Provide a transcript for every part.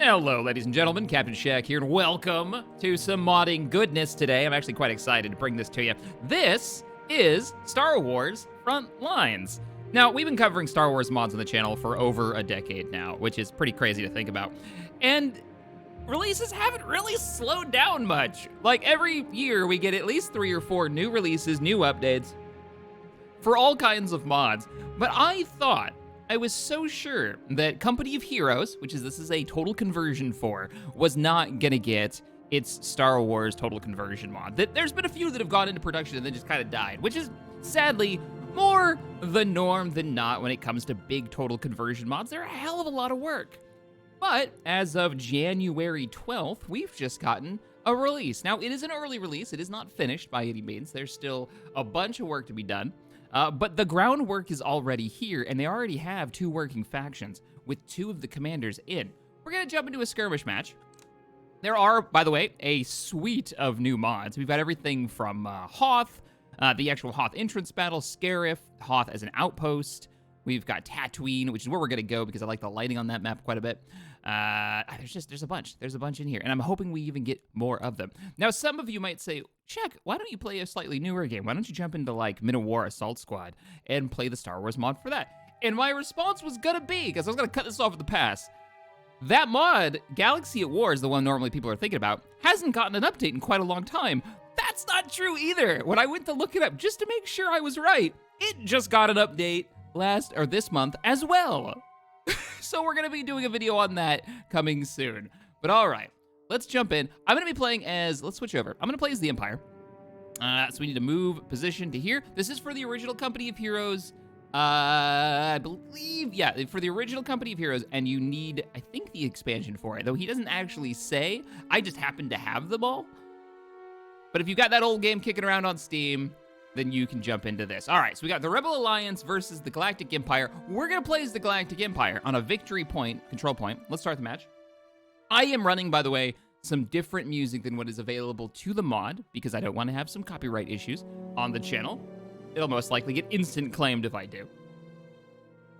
Hello, ladies and gentlemen, Captain Shaq here, and welcome to some modding goodness today. I'm actually quite excited to bring this to you. This is Star Wars Frontlines. Now, we've been covering Star Wars mods on the channel for over a decade now, which is pretty crazy to think about. And releases haven't really slowed down much. Like, every year we get at least 3 or 4 new releases, new updates for all kinds of mods. But I was so sure that Company of Heroes, this is a total conversion for, was not gonna get its Star Wars total conversion mod. There's been a few that have gone into production and then just kind of died, which is sadly more the norm than not when it comes to big total conversion mods. They're a hell of a lot of work. But as of January 12th, we've just gotten a release. Now, it is an early release. It is not finished by any means. There's still a bunch of work to be done. But the groundwork is already here, and they already have 2 working factions with 2 of the commanders in. We're going to jump into a skirmish match. There are, by the way, a suite of new mods. We've got everything from Hoth, the actual Hoth entrance battle, Scarif, Hoth as an outpost. We've got Tatooine, which is where we're going to go because I like the lighting on that map quite a bit. There's a bunch. There's a bunch in here, and I'm hoping we even get more of them. Now, some of you might say, Check, why don't you play a slightly newer game? Why don't you jump into, like, Minowar Assault Squad and play the Star Wars mod for that? And my response was gonna be, because I was gonna cut this off at the pass, that mod, Galaxy at War is the one normally people are thinking about, hasn't gotten an update in quite a long time. That's not true either. When I went to look it up just to make sure I was right, it just got an update this month as well. So we're gonna be doing a video on that coming soon. But all right, let's jump in. I'm gonna be playing as, let's switch over. I'm gonna play as the Empire. So we need to move position to here. This is for the original Company of Heroes. I believe, yeah, for the original Company of Heroes, and you need, I think, the expansion for it. Though he doesn't actually say, I just happen to have them all. But if you've got that old game kicking around on Steam, then you can jump into this. All right, so we got the Rebel Alliance versus the Galactic Empire. We're gonna play as the Galactic Empire on a victory point, control point. Let's start the match. I am running, by the way, some different music than what is available to the mod because I don't want to have some copyright issues on the channel. It'll most likely get instant claimed if I do.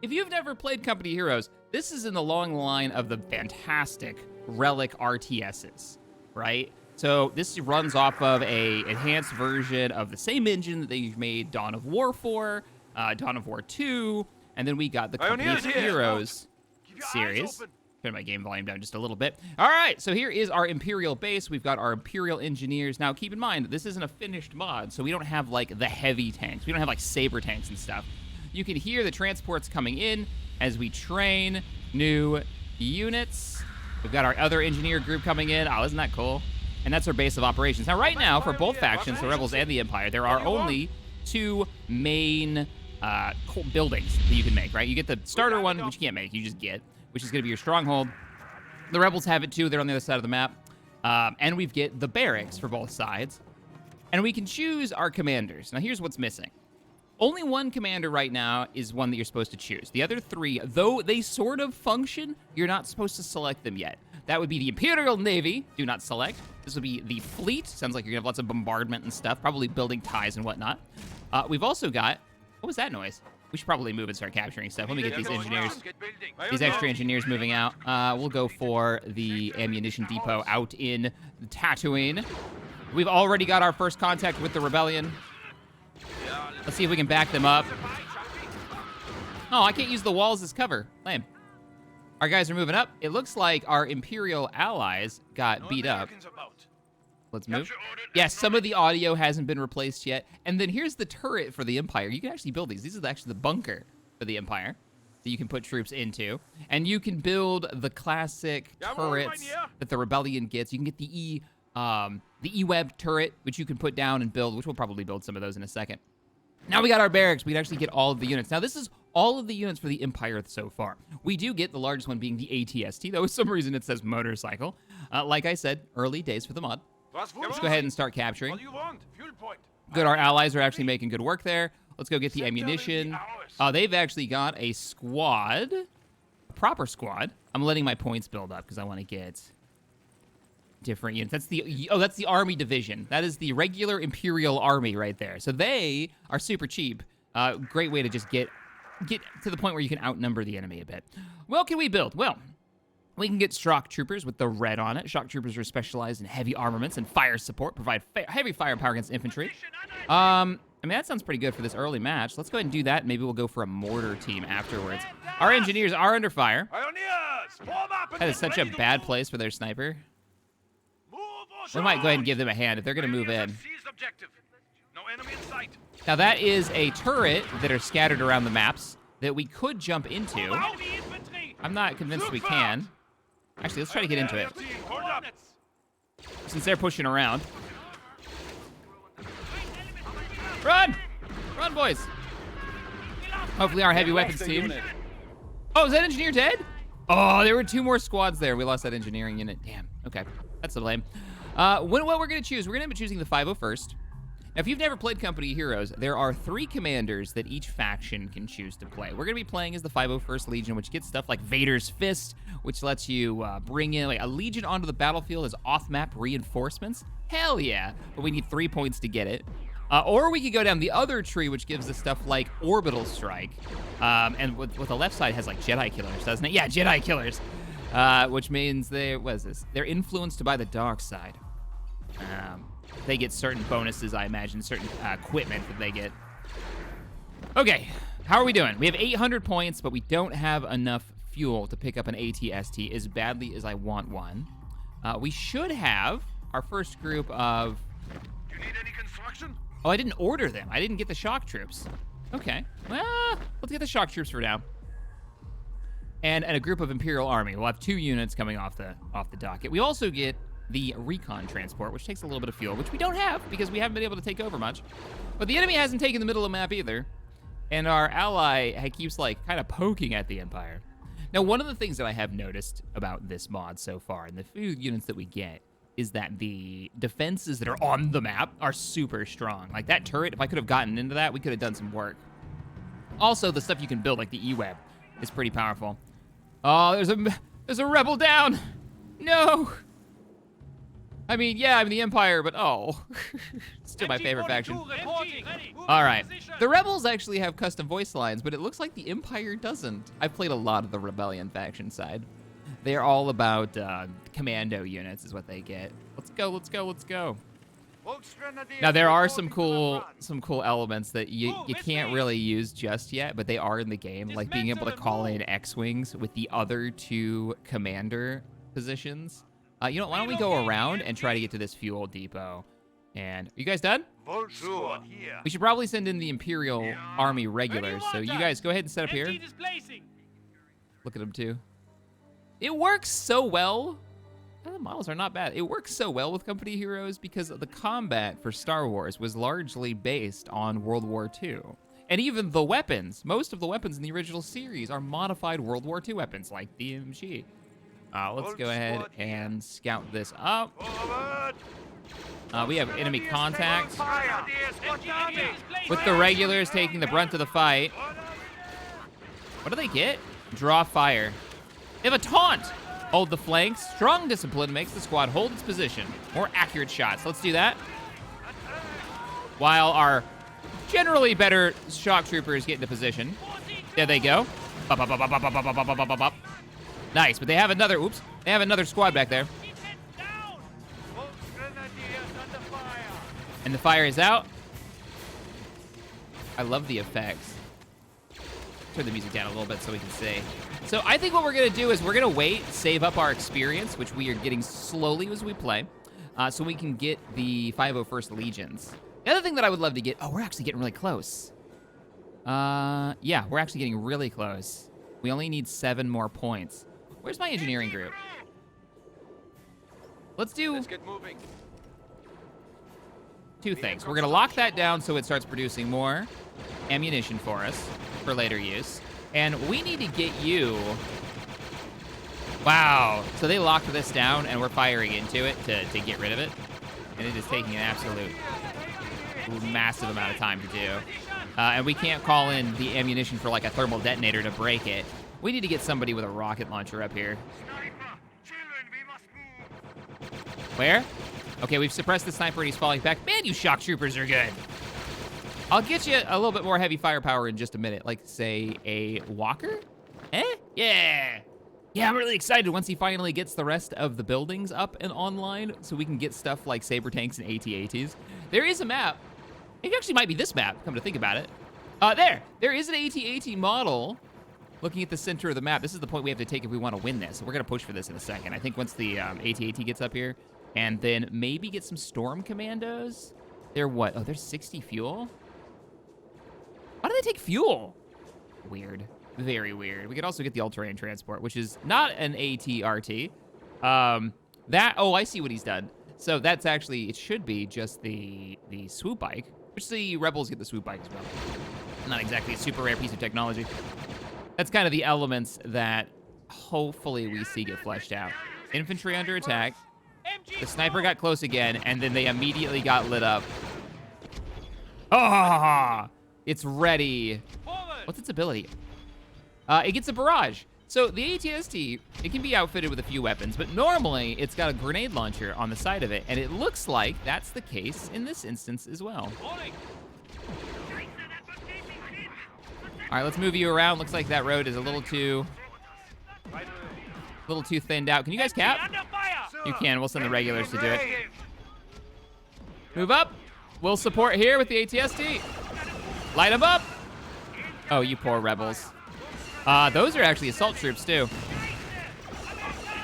If you've never played Company Heroes, this is in the long line of the fantastic Relic RTSs, right? So this runs off of a enhanced version of the same engine that they've made Dawn of War for, Dawn of War 2, and then we got the Company of Heroes series. Turn my game volume down just a little bit. All right, so here is our Imperial base. We've got our Imperial engineers. Now, keep in mind, this isn't a finished mod, so we don't have, like, the heavy tanks. We don't have, like, saber tanks and stuff. You can hear the transports coming in as we train new units. We've got our other engineer group coming in. Oh, isn't that cool? And that's our base of operations. Now, right now, for both factions, the Rebels and the Empire, there are only 2 main buildings that you can make, right? You get the starter one, which you can't make. You just get, which is going to be your stronghold. The Rebels have it too. They're on the other side of the map. And we get the barracks for both sides. And we can choose our commanders. Now, here's what's missing. Only one commander right now is one that you're supposed to choose. The other 3, though they sort of function, you're not supposed to select them yet. That would be the Imperial Navy. Do not select. This would be the fleet. Sounds like you're going to have lots of bombardment and stuff, probably building ties and whatnot. We've also got... What was that noise? We should probably move and start capturing stuff. Let me get these engineers, these extra engineers moving out. We'll go for the ammunition depot out in Tatooine. We've already got our first contact with the rebellion. Let's see if we can back them up. Oh, I can't use the walls as cover. Lame. Our guys are moving up. It looks like our Imperial allies got beat up. Let's move. Yes, some of the audio hasn't been replaced yet. And then here's the turret for the Empire. You can actually build these. These are actually the bunker for the Empire that you can put troops into. And you can build the classic turrets that the Rebellion gets. You can get the E-Web turret, which you can put down and build, which we'll probably build some of those in a second. Now we got our barracks. We can actually get all of the units. Now, this is all of the units for the Empire so far. We do get the largest one being the ATST, though for some reason it says motorcycle. Like I said, early days for the mod. Let's go ahead and start capturing. Good, our allies are actually making good work there. Let's go get the ammunition. They've actually got a squad, a proper squad. I'm letting my points build up because I want to get different units. That's the Army Division. That is the regular Imperial Army right there. So they are super cheap. Great way to just get to the point where you can outnumber the enemy a bit. What can we build? Well, We can get shock troopers with the red on it. Shock troopers are specialized in heavy armaments and fire support, provide heavy firepower against infantry. I mean, that sounds pretty good for this early match. Let's go ahead and do that. Maybe we'll go for a mortar team afterwards. Our engineers are under fire. That is such a bad place for their sniper. We might go ahead and give them a hand if they're going to move in. Now, that is a turret that are scattered around the maps that we could jump into. I'm not convinced we can. Actually, let's try to get into it. Since they're pushing around. Run! Run, boys! Hopefully our heavy weapons team. Oh, is that engineer dead? Oh, there were 2 more squads there. We lost that engineering unit. Damn. Okay. That's the blame. What we're going to choose, we're going to be choosing the 501st. Now, if you've never played Company Heroes, there are 3 commanders that each faction can choose to play. We're going to be playing as the 501st Legion, which gets stuff like Vader's Fist, which lets you bring in like a Legion onto the battlefield as off-map reinforcements. Hell yeah, but we need 3 points to get it. Or we could go down the other tree, which gives us stuff like Orbital Strike. And with the left side has like Jedi Killers, doesn't it? Yeah, Jedi Killers. Which means they're influenced by the dark side. They get certain bonuses, I imagine, certain equipment that they get. Okay, how are we doing? We have 800 points, but we don't have enough fuel to pick up an AT-ST as badly as I want one. We should have our first group of... Do you need any construction? Oh, I didn't order them. I didn't get the shock troops. Okay, well, let's get the shock troops for now. And a group of Imperial Army. We'll have 2 units coming off the docket. We also get the recon transport, which takes a little bit of fuel, which we don't have because we haven't been able to take over much. But the enemy hasn't taken the middle of the map either. And our ally keeps like kind of poking at the Empire. Now, one of the things that I have noticed about this mod so far and the few units that we get is that the defenses that are on the map are super strong. Like that turret, if I could have gotten into that, we could have done some work. Also, the stuff you can build, like the E-Web, is pretty powerful. Oh, there's a rebel down. No. I mean, yeah, I'm the Empire, but oh. Still my favorite faction. All right. The Rebels actually have custom voice lines, but it looks like the Empire doesn't. I've played a lot of the Rebellion faction side. They're all about commando units is what they get. Let's go, let's go, let's go. Now, there are some cool elements that you can't really use just yet, but they are in the game, like being able to call in X-Wings with the other 2 commander positions. You know what, why don't we go around and try to get to this fuel depot? And, are you guys done? We should probably send in the Imperial Army regulars, so you guys go ahead and set up here. Look at them too. It works so well. The models are not bad. It works so well with Company Heroes because the combat for Star Wars was largely based on World War II. And even the weapons, most of the weapons in the original series are modified World War II weapons, like the MG. Let's go ahead and scout this up. We have enemy contact. With the regulars taking the brunt of the fight. What do they get? Draw fire. They have a taunt. Hold the flanks. Strong discipline makes the squad hold its position. More accurate shots. Let's do that. While our generally better shock troopers get into position. There they go. Bop, bop, bop, bop, bop, bop, bop, bop, bop, bop. Nice, but they have another, oops, they have another squad back there. And the fire is out. I love the effects. Turn the music down a little bit so we can see. So I think what we're gonna do is we're gonna wait, save up our experience, which we are getting slowly as we play, so we can get the 501st Legions. The other thing that I would love to get, oh, we're actually getting really close. Yeah, we're actually getting really close. We only need 7 more points. Where's my engineering group? Let's get moving. 2 things. We're gonna lock that down so it starts producing more ammunition for us for later use. And we need to get you... Wow. So they locked this down and we're firing into it to get rid of it. And it is taking an absolute massive amount of time to do. And we can't call in the ammunition for like a thermal detonator to break it. We need to get somebody with a rocket launcher up here. Where? Okay, we've suppressed the sniper and he's falling back. Man, you shock troopers are good. I'll get you a little bit more heavy firepower in just a minute. Like, say, a walker? Eh? Yeah. Yeah, I'm really excited once he finally gets the rest of the buildings up and online so we can get stuff like saber tanks and AT-ATs. There is a map. It actually might be this map, come to think about it. There is an AT-AT model looking at the center of the map. This is the point we have to take if we want to win this. So we're going to push for this in a second. I think once the AT-AT gets up here, and then maybe get some Storm Commandos. They're what? Oh, they're 60 fuel? Why do they take fuel? Weird. Very weird. We could also get the all-terrain transport, which is not an AT-RT. Oh, I see what he's done. So that's actually, it should be just the swoop bike, which the Rebels get the swoop bike as well. Not exactly a super rare piece of technology. That's kind of the elements that hopefully we see get fleshed out. Infantry under attack. The sniper got close again, and then they immediately got lit up. Oh, it's ready. What's its ability? It gets a barrage. So the AT-ST, it can be outfitted with a few weapons, but normally it's got a grenade launcher on the side of it, and it looks like that's the case in this instance as well. All right, let's move you around. Looks like that road is a little too thinned out. Can you guys cap? You can. We'll send the regulars to do it. Move up. We'll support here with the AT-ST. Light them up. Oh, you poor rebels. Those are actually assault troops, too.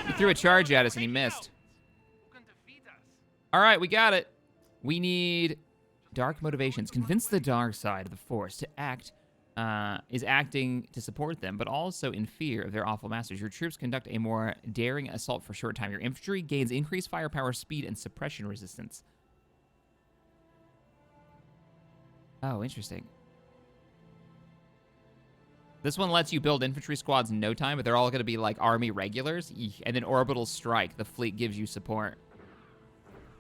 He threw a charge at us, and he missed. All right, we got it. We need dark motivations. Convince the dark side of the Force to act, is acting to support them, but also in fear of their awful masters. Your troops conduct a more daring assault for a short time. Your infantry gains increased firepower, speed, and suppression resistance. Oh, interesting. This one lets you build infantry squads in no time, but they're all going to be like army regulars. Eek. And then orbital strike. The fleet gives you support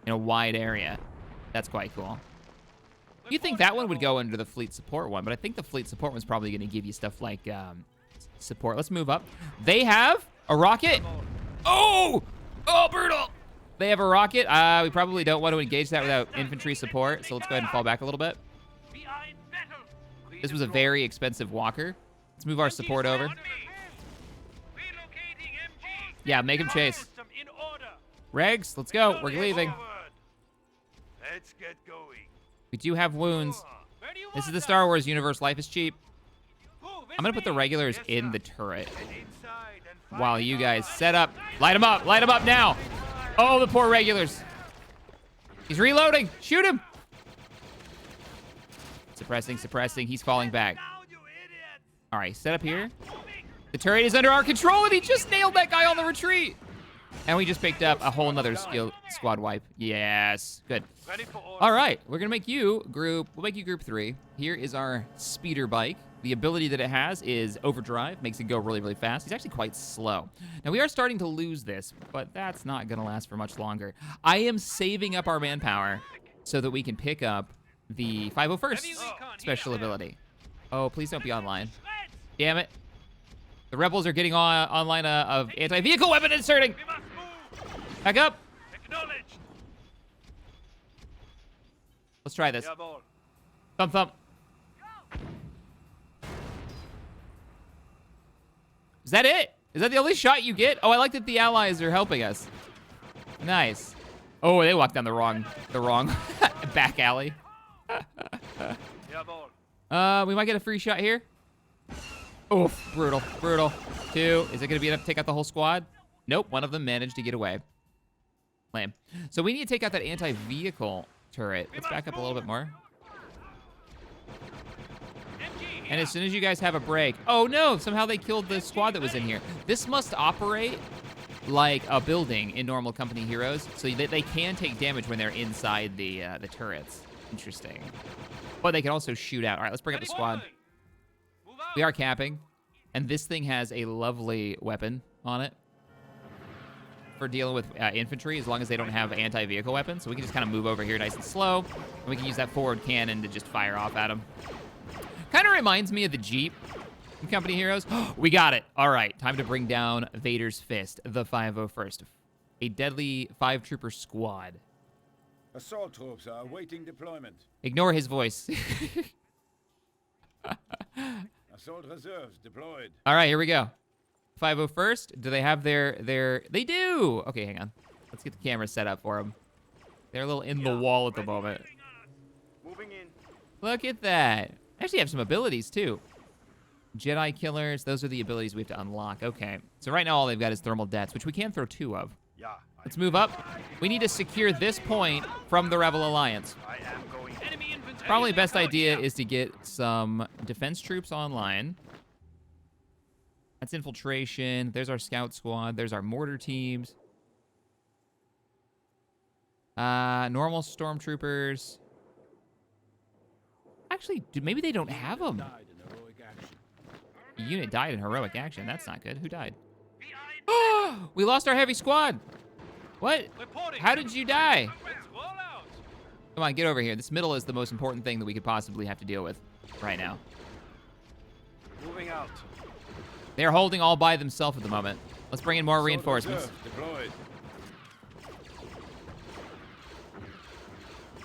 in a wide area. That's quite cool. You'd think that one would go under the fleet support one, but I think the fleet support one's probably going to give you stuff like support. Let's move up. They have a rocket. Oh! Oh, brutal! They have a rocket. We probably don't want to engage that without infantry support, so let's go ahead and fall back a little bit. This was a very expensive walker. Let's move our support over. Yeah, make him chase. Regs, let's go. We're leaving. Let's get going. We do have wounds. This is the Star Wars universe. Life is cheap. I'm going to put the regulars in the turret while you guys set up. Light them up. Light them up now. Oh, the poor regulars. He's reloading. Shoot him. Suppressing, suppressing. He's falling back. All right, set up here. The turret is under our control, and he just nailed that guy on the retreat. And we just picked up a whole nother skill squad wipe. Yes, good. All right, we're gonna make you group. We'll make you group 3. Here is our speeder bike. The ability that it has is overdrive, makes it go really, really fast. He's actually quite slow. Now we are starting to lose this, but that's not gonna last for much longer. I am saving up our manpower so that we can pick up the 501st special ability. Oh, please don't be online. Damn it. The rebels are getting online of anti-vehicle weapon inserting. Back up. Let's try this. Thump, thump. Is that it? Is that the only shot you get? Oh, I like that the allies are helping us. Nice. Oh, they walked down the wrong back alley. We might get a free shot here. Oof, brutal, brutal. 2, is it gonna be enough to take out the whole squad? Nope, one of them managed to get away. Lame. So we need to take out that anti-vehicle turret. Let's back up a little bit more. And as soon as you guys have a break, oh no, somehow they killed the squad that was in here. This must operate like a building in normal company heroes, so that they can take damage when they're inside the turrets. Interesting. But they can also shoot out. All right, let's bring up the squad. We are capping, and this thing has a lovely weapon on it for dealing with infantry, as long as they don't have anti-vehicle weapons. So we can just kind of move over here nice and slow, and we can use that forward cannon to just fire off at them. Kind of reminds me of the Jeep in Company Heroes. We got it. All right, time to bring down Vader's Fist, the 501st. A deadly 5-trooper squad. Assault troops are awaiting deployment. Ignore his voice. Assault reserves deployed. All right, here we go. 501st, do they have their... They do! Okay, hang on. Let's get the camera set up for them. They're a little in the wall at the moment. Moving in. Look at that. They actually have some abilities, too. Jedi killers, those are the abilities we have to unlock. Okay, so right now all they've got is thermal deaths, which we can throw 2 of. Yeah. Let's move up. We need to secure this point from the Rebel Alliance. I am going. Enemy infantry. Probably best idea is to get some defense troops online. That's infiltration. There's our scout squad. There's our mortar teams. Normal stormtroopers. Actually, maybe they don't have them. A unit died in heroic action. That's not good. Who died? We lost our heavy squad. What? How did you die? Come on, get over here. This middle is the most important thing that we could possibly have to deal with right now. Moving out. They're holding all by themselves at the moment. Let's bring in more reinforcements. Deployed.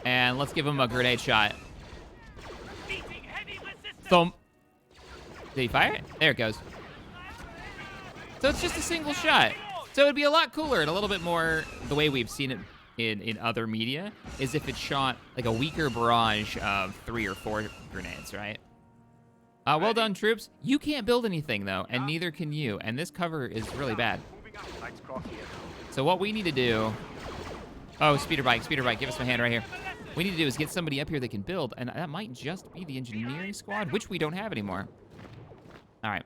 And let's give them a grenade shot. Thump. Did he fire it? There it goes. So it's just a single shot. So it'd be a lot cooler and a little bit more the way we've seen it in other media is if it shot like a weaker barrage of 3 or 4 grenades, right? Well done, troops. You can't build anything, though, and neither can you. And this cover is really bad. So what we need to do... Oh, speeder bike, give us a hand right here. What we need to do is get somebody up here that can build, and that might just be the engineering squad, which we don't have anymore. All right.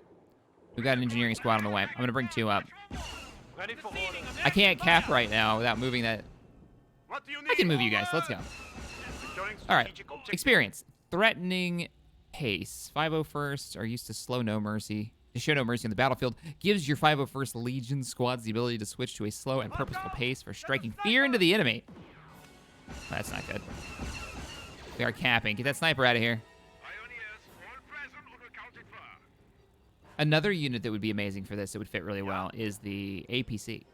We've got an engineering squad on the way. I'm going to bring 2 up. I can't cap right now without moving that. I can move you guys. Let's go. All right. Experience. Threatening pace. 501st are used to show no mercy on the battlefield. Gives your 501st Legion squads the ability to switch to a slow and purposeful pace for striking fear into the enemy. That's not good. We are capping. Get that sniper out of here. Another unit that would be amazing for this, that would fit really well, is the APC. You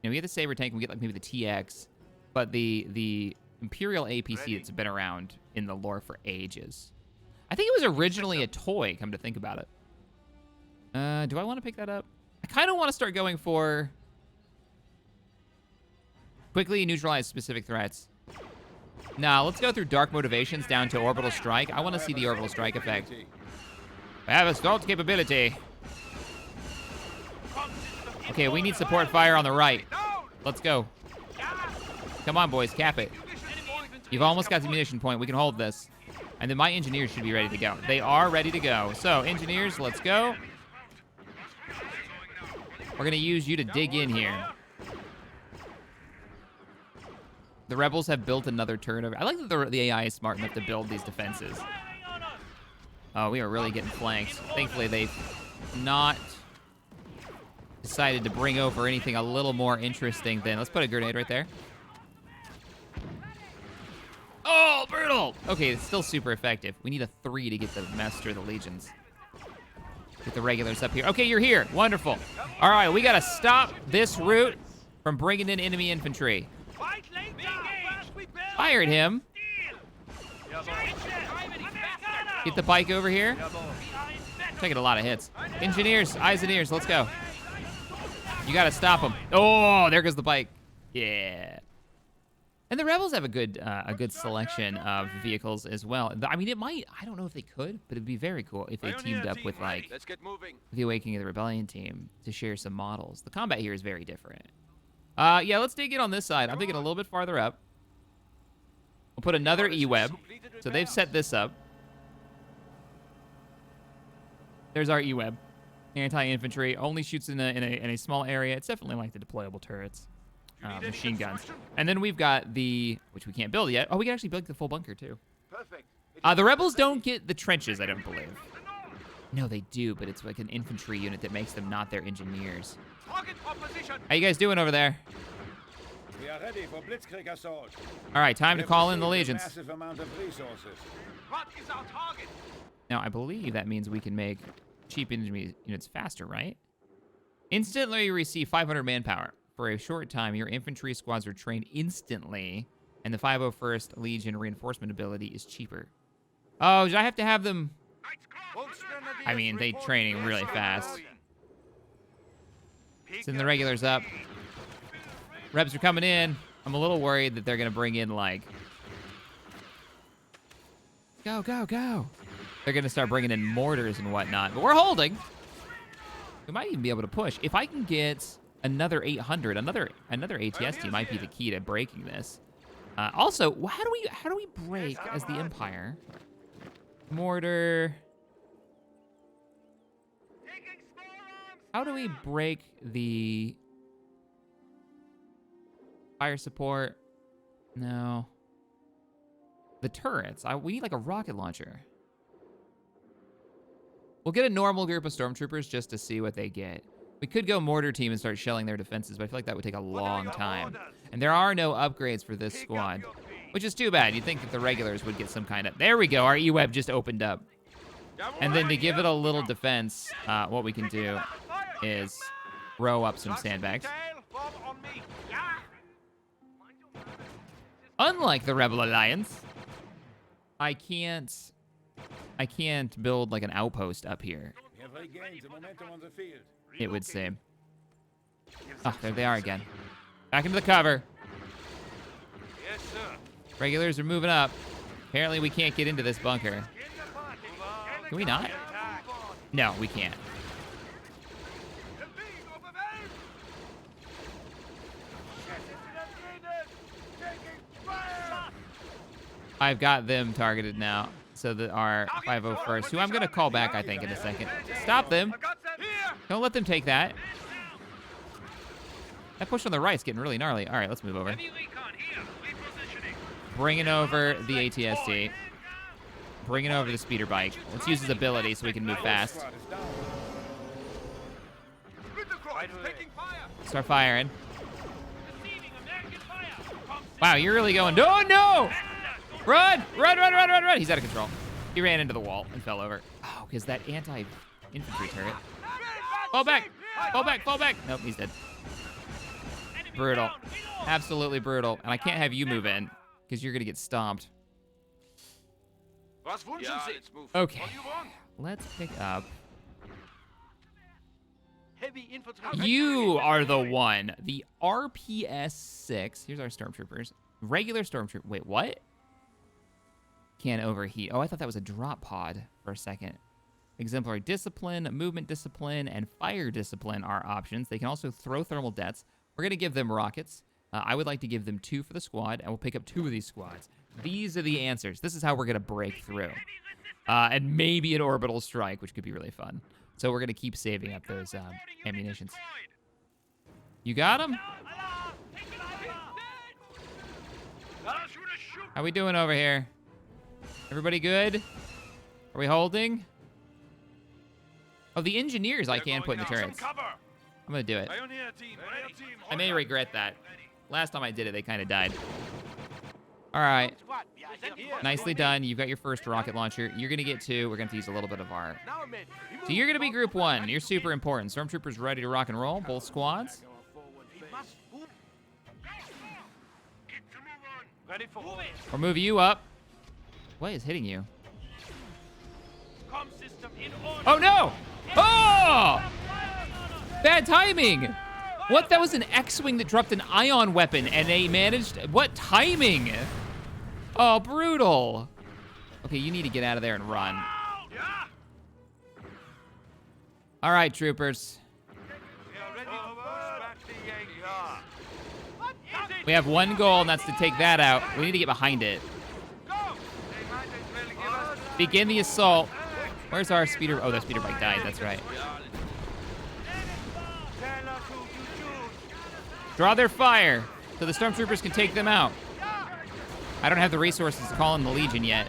know, we get the Saber tank, we get like maybe the TX, but the Imperial APC that's been around in the lore for ages. I think it was originally a toy, come to think about it. Do I want to pick that up? I kind of want to start going for quickly neutralize specific threats. Now, let's go through dark motivations down to orbital strike. I want to see the orbital strike effect. I have a stealth capability. Okay, we need support fire on the right. Let's go. Come on, boys, cap it. You've almost got the munition point. We can hold this. And then my engineers should be ready to go. They are ready to go. So, engineers, let's go. We're going to use you to dig in here. The rebels have built another turret. I like that the AI is smart enough to build these defenses. Oh, we are really getting flanked. Thankfully, they've not decided to bring over anything a little more interesting than... Let's put a grenade right there. Oh, brutal! Okay, it's still super effective. We need a 3 to get the Master of the Legions. Get the regulars up here. Okay, you're here. Wonderful. All right, we got to stop this route from bringing in enemy infantry. Fire at him. Get the bike over here. Taking a lot of hits. Engineers, eyes and ears, let's go. You gotta stop them. Oh, there goes the bike. Yeah. And the rebels have a good selection of vehicles as well. I mean, it might, I don't know if they could, but it'd be very cool if they teamed up with like the Awakening of the Rebellion team to share some models. The combat here is very different. Yeah, let's dig in on this side. I'm thinking a little bit farther up. We'll put another E-web. So they've set this up. There's our E-web. Anti-infantry. Only shoots in a small area. It's definitely like the deployable turrets. Machine guns. And then we've got the... Which we can't build yet. Oh, we can actually build the full bunker, too. The rebels don't get the trenches, I don't believe. No, they do, but it's like an infantry unit that makes them not their engineers. How you guys doing over there? We are ready for Blitzkrieg assault. All right, time to call in the legions. Massive amount of resources. What is our target? Now, I believe that means we can make cheap enemy units faster, right? Instantly receive 500 manpower. For a short time, your infantry squads are trained instantly, and the 501st Legion reinforcement ability is cheaper. Oh, did I have to have them? I mean, they training really fast. Send the regulars up. Rebs are coming in. I'm a little worried that they're going to bring in, like... Go, go, go. They're going to start bringing in mortars and whatnot. But we're holding. We might even be able to push. If I can get another 800, another ATST might be the key to breaking this. Also, how do we break as the Empire? Mortar. How do we break the fire support? No. The turrets. We need like a rocket launcher. We'll get a normal group of stormtroopers just to see what they get. We could go mortar team and start shelling their defenses, but I feel like that would take a long time. And there are no upgrades for this squad, which is too bad. You'd think that the regulars would get some kind of... There we go. Our E-web just opened up. And then to give it a little defense, what we can do is row up some sandbags. Unlike the Rebel Alliance, I can't build like an outpost up here. We have regained the momentum on the field. It would seem. Oh, there they are again. Back into the cover. Yes, sir. Regulars are moving up. Apparently we can't get into this bunker. Can we not? No, we can't. I've got them targeted now. So that our 501st, who I'm going to call back, I think, in a second. Stop them. Don't let them take that. That push on the right's getting really gnarly. All right, let's move over. Bringing over the ATST. Bringing over the speeder bike. Let's use his ability so we can move fast. Start firing. Wow, you're really going. No, no! Run! Run, run, run, run, run! He's out of control. He ran into the wall and fell over. Oh, because that anti-infantry turret. Fall back! Fall back, fall back! Nope, he's dead. Brutal. Absolutely brutal. And I can't have you move in, because you're going to get stomped. Okay. Let's pick up... You are the one. The RPS-6. Here's our stormtroopers. Regular stormtrooper. Wait, what? Can't overheat. Oh, I thought that was a drop pod for a second. Exemplary discipline, movement discipline, and fire discipline are options. They can also throw thermal deaths. We're going to give them rockets. I would like to give them 2 for the squad, and we'll pick up 2 of these squads. These are the answers. This is how we're going to break through. And maybe an orbital strike, which could be really fun. So we're going to keep saving up those ammunitions. You got him? How we doing over here? Everybody good? Are we holding? Oh, the engineers I can put in the turrets. I'm going to do it. I may regret that. Last time I did it, they kind of died. All right. Nicely done. You've got your first rocket launcher. You're going to get 2. We're going to use a little bit of our... So you're going to be group 1. You're super important. Stormtroopers ready to rock and roll. Both squads. Or move you up. What is hitting you? Oh, no! Oh! Bad timing! What? That was an X-Wing that dropped an ion weapon, and they managed... What timing? Oh, brutal. Okay, you need to get out of there and run. All right, troopers. We have one goal, and that's to take that out. We need to get behind it. Begin the assault. Where's our speeder? Oh, that speeder bike died. That's right. Draw their fire so the stormtroopers can take them out. I don't have the resources to call in the Legion yet.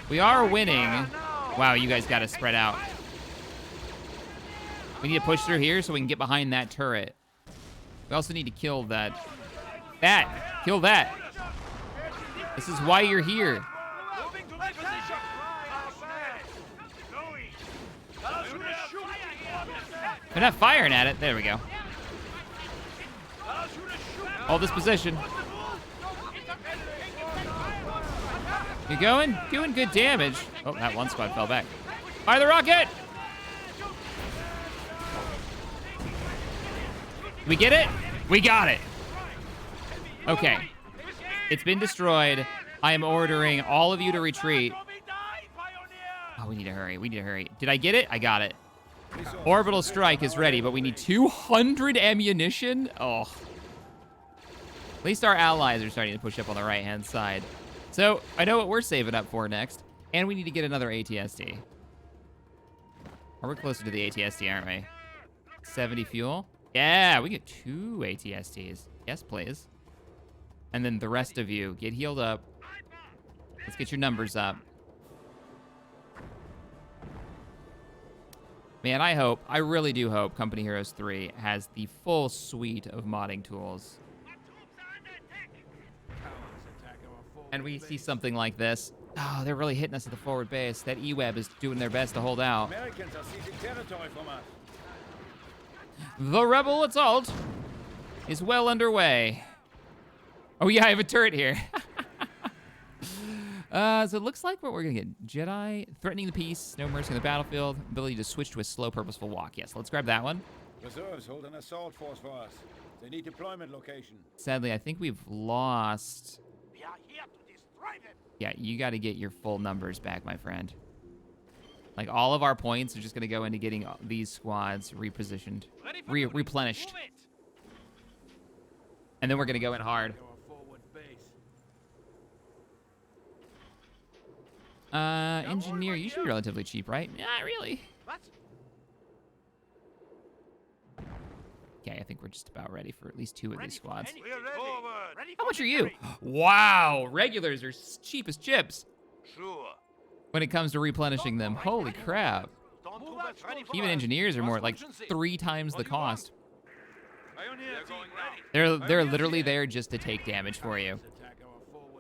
We are winning. Wow, you guys got to spread out. We need to push through here so we can get behind that turret. We also need to kill that. Kill that. This is why you're here. They're not firing at it. There we go. Hold this position. You going? Doing good damage. Oh, that one squad fell back. Fire the rocket! We get it? We got it. Okay. It's been destroyed. I am ordering all of you to retreat. Oh, we need to hurry. We need to hurry. Did I get it? I got it. Orbital strike is ready, but we need 200 ammunition? Oh. At least our allies are starting to push up on the right-hand side. So, I know what we're saving up for next. And we need to get another ATSD. Or we're closer to the ATSD, aren't we? 70 fuel? Yeah, we get 2 ATSDs. Yes, please. And then the rest of you, get healed up. Let's get your numbers up. Man, I really do hope Company Heroes 3 has the full suite of modding tools. And we see something like this. Oh, they're really hitting us at the forward base. That E-Web is doing their best to hold out. Americans are seizing territory from us. The rebel assault is well underway. Oh yeah, I have a turret here. So it looks like what we're gonna get. Jedi, threatening the peace, no mercy on the battlefield, ability to switch to a slow, purposeful walk. Yes, let's grab that one. Reserves hold an assault force for us. They need deployment location. Sadly, I think we've lost. We are here to destroy them. Yeah, you gotta get your full numbers back, my friend. Like, all of our points are just gonna go into getting these squads repositioned, replenished. And then we're gonna go in hard. Engineer, you should be relatively cheap, right? Not really. What? Okay, I think we're just about ready for at least 2 of these squads. We are ready. Forward. Ready How for much are you? victory. Wow, regulars are cheap as chips Sure. when it comes to replenishing them. Holy crap. Don't move us. Ready for Even us. engineers are more like Cross-emergency. 3 times the cost. Pioneer team ready. They're literally there just to take damage for you.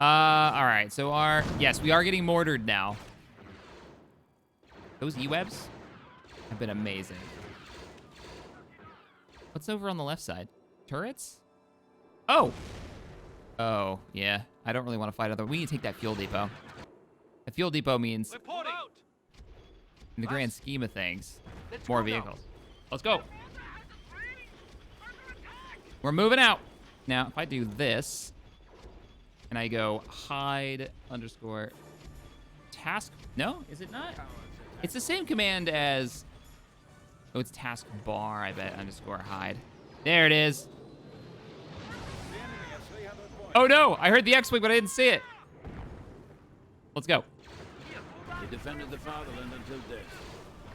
All right, so yes, we are getting mortared now. Those E-Webs have been amazing. What's over on the left side? Turrets? Oh! Oh, yeah. I don't really want to fight other. We need to take that fuel depot. The fuel depot means, Reporting. in the grand scheme of things, Let's more go now. vehicles. Let's go. We're moving out. Now, if I do this, and I go hide underscore task. No, is it not? It's the same command as, oh, it's task bar, I bet, underscore hide. There it is. The enemy has 300 points. Oh no, I heard the X-Wing, but I didn't see it. Let's go. They defended the fatherland until death.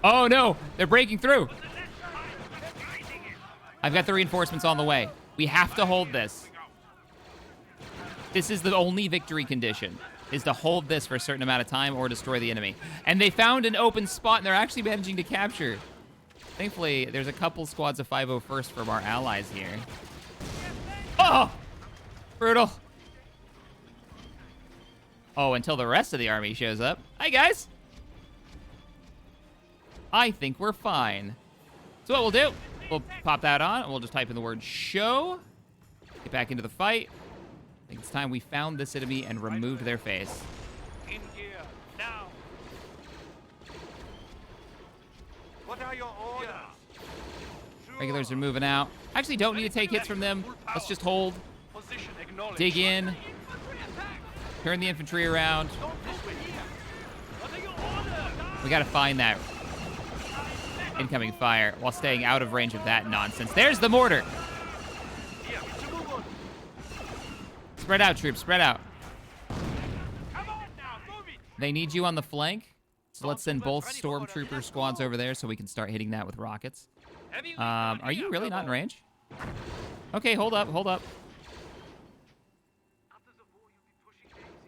Oh no, they're breaking through. I've got the reinforcements on the way. We have to hold this. This is the only victory condition, is to hold this for a certain amount of time or destroy the enemy. And they found an open spot, and they're actually managing to capture. Thankfully, there's a couple squads of 501st from our allies here. Oh! Brutal. Oh, until the rest of the army shows up. Hi, guys. I think we're fine. So what we'll do, we'll pop that on, and we'll just type in the word show. Get back into the fight. I think it's time we found this enemy and removed their face. In gear. Now. What are your orders? Sure. Regulars are moving out. Actually, don't need to take hits from them. Let's just hold, Position acknowledged. dig in, turn the infantry around. Don't this way. What are your orders? We gotta find that incoming fire while staying out of range of that nonsense. There's the mortar. Here, to move on. Spread out, troops, spread out. Come on now, move it. They need you on the flank, so let's send both stormtrooper squads over there so we can start hitting that with rockets. Heavy Are you really not in range? Okay, hold up, hold up. After the war, you'll be pushing daisies.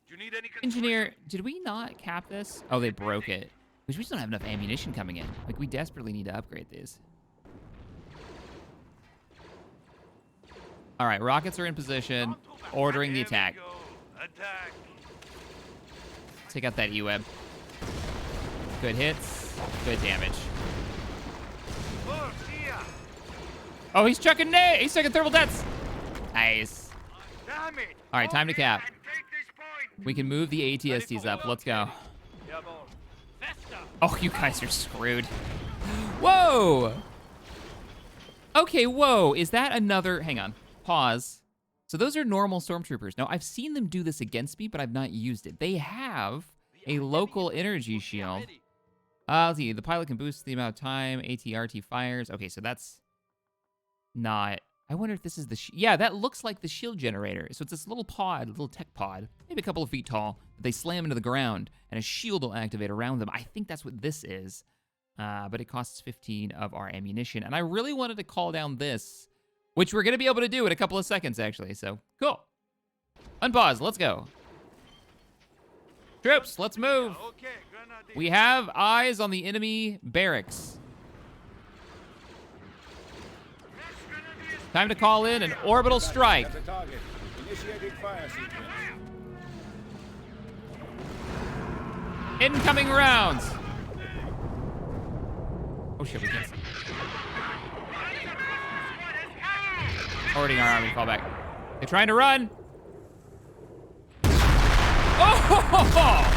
Do you need any Engineer, did we not cap this? Oh, they broke it. We just don't have enough ammunition coming in. Like, we desperately need to upgrade these. All right, rockets are in position, ordering the attack. Here we go. Attack. Take out that E-Web. Good hits, good damage. Look, here. Oh, he's chucking thermal deaths. Nice. Damn it. All right, time to cap. And take this point. We can move the ATSDs up. Let's go. Jawohl. Fester. Oh, you guys are screwed. Whoa! Okay, whoa. Is that another... Hang on. Pause. So those are normal stormtroopers. Now, I've seen them do this against me, but I've not used it. They have a local energy shield. Let's see. The pilot can boost the amount of time AT-RT fires. Okay, so that's not... I wonder if this is the... Yeah, that looks like the shield generator. So it's this little pod, little tech pod, maybe a couple of feet tall. They slam into the ground, and a shield will activate around them. I think that's what this is. But it costs 15 of our ammunition. And I really wanted to call down this, which we're going to be able to do in a couple of seconds, actually. So, cool. Unpause. Let's go. Troops, let's move. We have eyes on the enemy barracks. Time to call in an orbital strike. The target. Initiating fire sequence. Incoming rounds. Oh shit, we can't see. Forwarding our army, fall back. They're trying to run. Oh! Ho, ho, ho.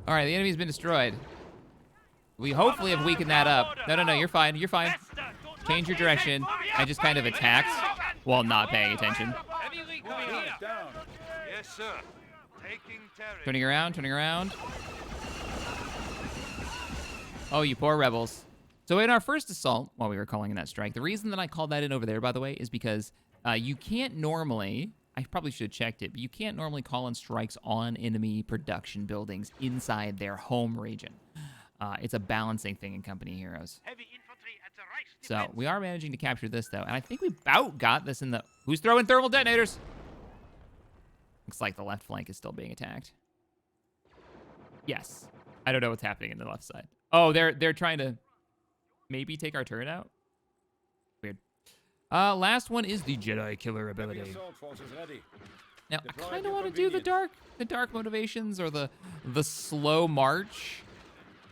All right, the enemy's been destroyed. We hopefully have weakened that up. No, you're fine, you're fine. Change your direction. I just kind of attacked while not paying attention. Yes, sir. Taking territory. Turning around. Oh, you poor rebels. So in our first assault, while we were calling in that strike, the reason that I called that in over there, by the way, is because you can't normally, I probably should have checked it, but you can't normally call in strikes on enemy production buildings inside their home region. It's a balancing thing in Company Heroes. So we are managing to capture this, though. And I think we about got this in the... Who's throwing thermal detonators? Looks like the left flank is still being attacked. Yes. I don't know what's happening in the left side. Oh, they're trying to maybe take our turret out? Weird. Last one is the Jedi Killer ability. Now, I kind of want to do the dark motivations or the slow march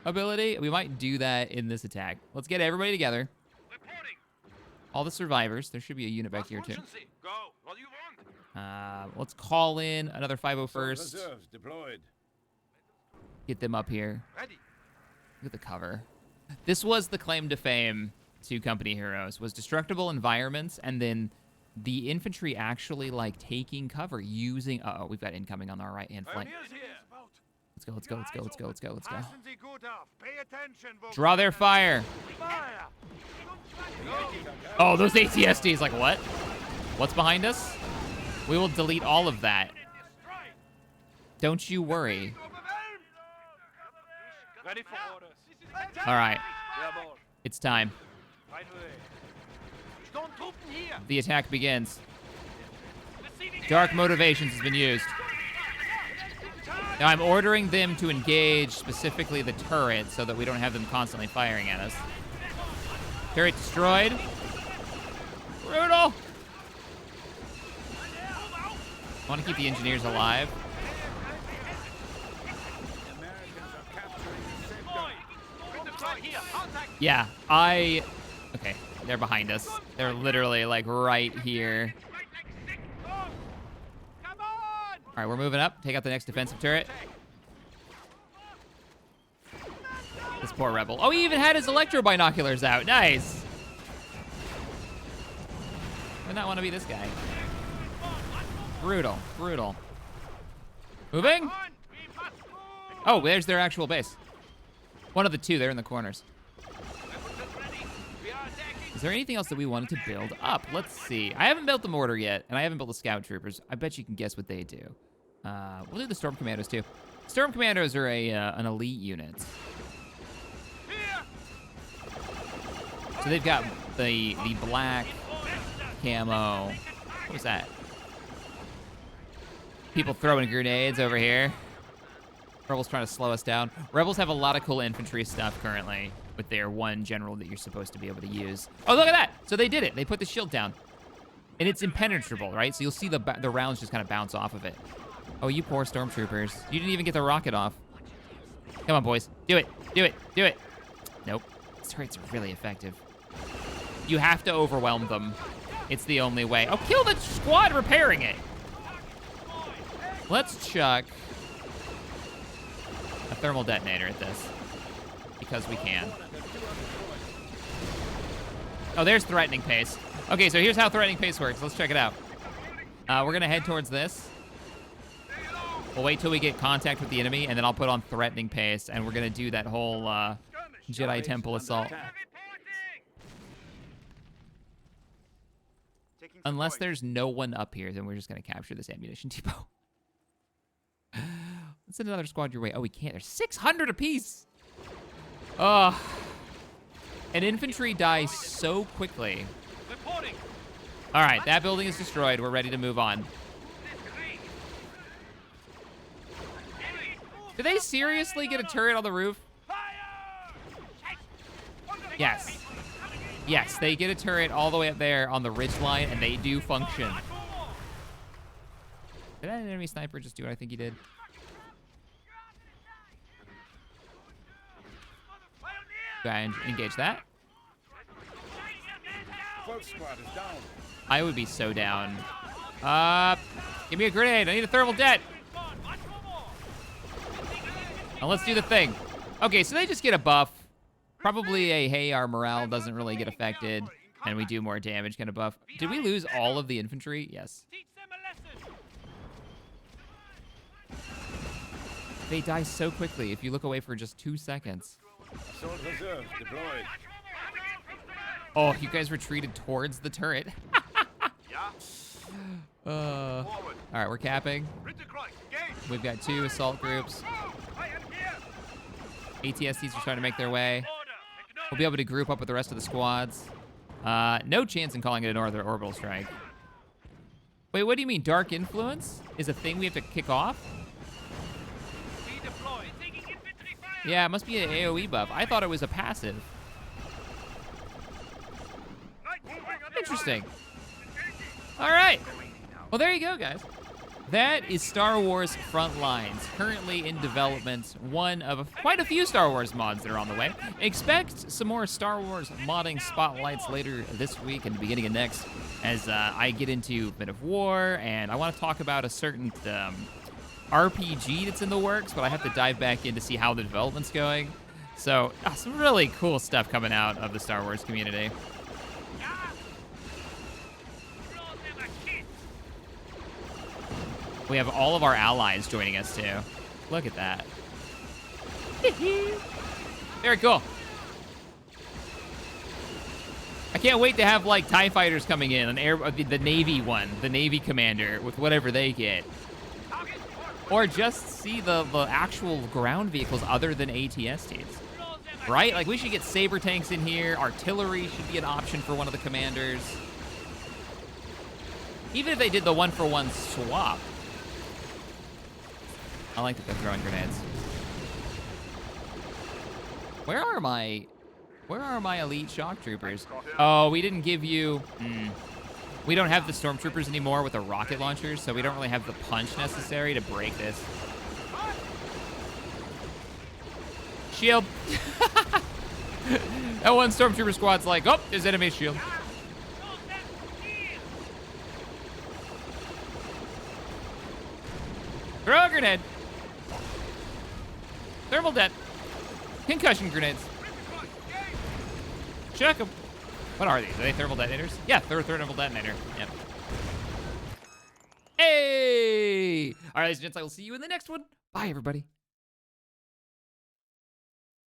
ability. We might do that in this attack. Let's get everybody together. All the survivors. There should be a unit back here, too. Go. What do you want? Let's call in another 501st. Reserves deployed. Get them up here. Ready. Look at the cover. This was the claim to fame to Company Heroes, was destructible environments, and then the infantry actually, like, taking cover using... Uh-oh, we've got incoming on our right-hand flank. Let's go. Draw their fire. Oh, those ATSDs, like, what? What's behind us? We will delete all of that. Don't you worry. Ready for orders. All right. It's time. The attack begins. Dark motivations has been used. Now I'm ordering them to engage specifically the turret so that we don't have them constantly firing at us. Turret destroyed. Brutal. I want to keep the engineers alive. Yeah, okay, they're behind us. They're literally like right here. All right, we're moving up. Take out the next defensive turret. This poor rebel. Oh, he even had his electro binoculars out. Nice. Would not want to be this guy. Brutal. Moving. Oh, there's their actual base. One of the two. They're in the corners. Is there anything else that we wanted to build up? Let's see. I haven't built the mortar yet, and I haven't built the scout troopers. I bet you can guess what they do. We'll do the storm commandos too. Storm commandos are an elite unit. So they've got the black camo. What was that? People throwing grenades over here. Rebels trying to slow us down. Rebels have a lot of cool infantry stuff currently with their one general that you're supposed to be able to use. Oh, look at that! So they did it. They put the shield down. And it's impenetrable, right? So you'll see the rounds just kind of bounce off of it. Oh, you poor stormtroopers. You didn't even get the rocket off. Come on, boys. Do it. Nope. These turrets are really effective. You have to overwhelm them. It's the only way. Oh, kill the squad repairing it. Let's chuck a thermal detonator at this. Because we can. Oh, there's threatening pace. Okay, so here's how threatening pace works. Let's check it out. We're gonna head towards this. We'll wait till we get contact with the enemy, and then I'll put on threatening pace, and we're gonna do that whole Jedi Temple assault. Unless there's no one up here, then we're just gonna capture this ammunition depot. Let's send another squad your way. Oh, we can't. There's 600 apiece. Oh. And infantry dies so quickly. All right, that building is destroyed. We're ready to move on. Did they seriously get a turret on the roof? Yes. Yes, they get a turret all the way up there on the ridge line, and they do function. Did that enemy sniper just do what I think he did? Go ahead and engage that. I would be so down. Give me a grenade. I need a thermal det. Now let's do the thing. Okay, so they just get a buff. Probably a, hey, our morale doesn't really get affected, and we do more damage kind of buff. Did we lose all of the infantry? Yes. They die so quickly if you look away for just 2 seconds. Oh, you guys retreated towards the turret. All right, we're capping. We've got 2 assault groups. ATSTs are trying to make their way. We'll be able to group up with the rest of the squads. No chance in calling it a northern orbital strike. Wait, what do you mean? Dark influence is a thing we have to kick off? Yeah, it must be an AoE buff. I thought it was a passive. Interesting. All right. Well, there you go, guys. That is Star Wars Frontlines, currently in development. One of quite a few Star Wars mods that are on the way. Expect some more Star Wars modding spotlights later this week and the beginning of next, as I get into a bit of war, and I want to talk about a certain RPG that's in the works, but I have to dive back in to see how the development's going. So, some really cool stuff coming out of the Star Wars community. We have all of our allies joining us, too. Look at that. Very cool. I can't wait to have, like, TIE fighters coming in, the Navy one, the Navy commander, with whatever they get. Or just see the actual ground vehicles other than ATSTs. Right? Like, we should get saber tanks in here. Artillery should be an option for one of the commanders. Even if they did the one-for-one swap. I like that they're throwing grenades. Where are my elite shock troopers? Oh, we didn't give you... We don't have the stormtroopers anymore with the rocket launchers, so we don't really have the punch necessary to break this. Shield. That one stormtrooper squad's like, oh, there's enemy shield. Throw a grenade. Thermal det. Concussion grenades. Chuck them. What are these? Are they thermal detonators? Yeah, they're a thermal detonator. Yep. Hey! All right, ladies and gents, I will see you in the next one. Bye, everybody.